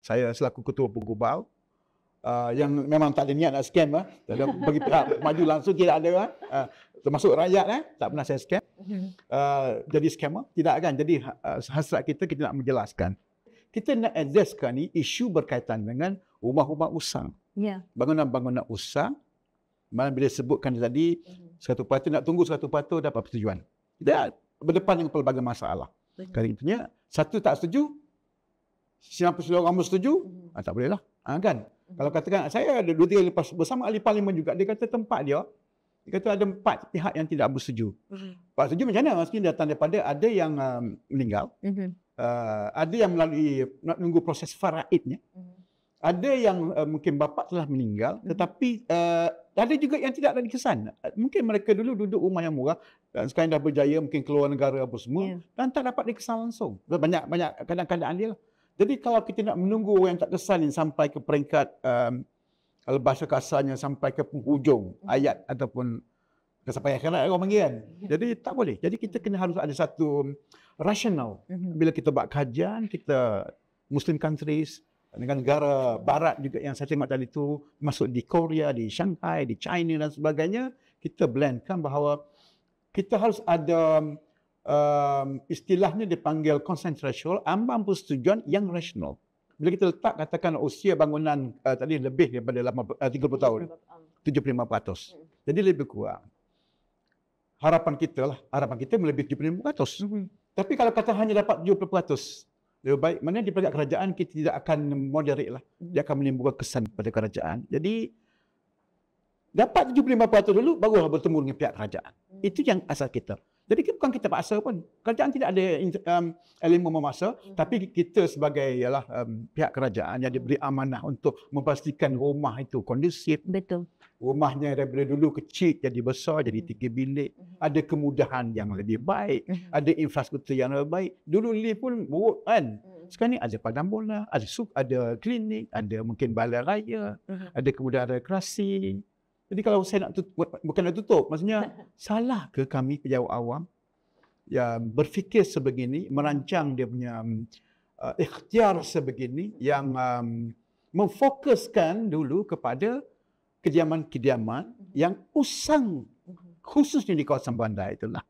saya selaku ketua penggubal yang memang tak ada niat nak scam tak ada bagi pihak maju langsung, tidak ada termasuk rakyat tak pernah saya scam jadi scammer, tidak kan. Jadi hasrat kita nak menjelaskan, kita nak addresskan ni isu berkaitan dengan rumah-rumah usang, bangunan-bangunan usang. Malah bila sebutkan tadi 100% nak tunggu 100% dapat persetujuan, kita berdepan dengan pelbagai masalah. Kali itunya satu tak setuju, 90% orang setuju, tak boleh lah kan. Kalau katakan saya ada 2-3 kali lepas bersama ahli parlimen juga, dia kata tempat dia kata ada 4 pihak yang tidak bersetuju. Pak setuju macam mana? Maksudnya datang daripada ada yang meninggal, ada yang melalui nak nunggu proses faraidnya, ada yang mungkin bapa telah meninggal, tetapi ada juga yang tidak ada dikesan. Mungkin mereka dulu duduk rumah yang murah dan sekarang dah berjaya, mungkin keluar negara apa semua, dan tak dapat dikesan langsung. Banyak kadang-kadang dia lah. Jadi kalau kita nak menunggu yang tak kesan sampai ke peringkat bahasa kasarnya sampai ke penghujung ayat ataupun sampai akhirat orang panggil kan. Jadi tak boleh. Jadi kita harus ada satu rasional. Bila kita buat kajian, kita Muslim countries, negara barat juga yang saya tengok tadi tu, masuk di Korea, di Shanghai, di China dan sebagainya, kita blendkan bahawa kita harus ada istilahnya dipanggil consent threshold, ambang persetujuan yang rasional. Bila kita letak katakan usia bangunan tadi lebih daripada 30 tahun, 75%. Jadi lebih kurang. Harapan kita melebihi 75%. Tapi kalau kata hanya dapat 70%, lebih baik. Mana di pihak kerajaan kita tidak akan moderate lah. Dia akan menimbulkan kesan pada kerajaan. Jadi dapat 75% dulu, barulah bertemu dengan pihak kerajaan. Itu yang asal kita. Jadi bukan kita paksa pun. Kerajaan tidak ada elemen memaksa, tapi kita sebagai pihak kerajaan yang diberi amanah untuk memastikan rumah itu kondusif. Betul. Rumahnya daripada dulu kecil jadi besar, jadi 3 bilik. Ada kemudahan yang lebih baik, ada infrastruktur yang lebih baik. Dulu lift pun buruk kan. Sekarang ni ada padang bola, ada klinik, ada mungkin balai raya, ada kemudahan rekreasi. Jadi kalau saya nak bukan nak tutup, maksudnya salah ke kami pejabat awam yang berfikir sebegini, merancang dia punya ikhtiar sebegini yang memfokuskan dulu kepada kediaman-kediaman yang usang, khususnya di kawasan bandar itulah.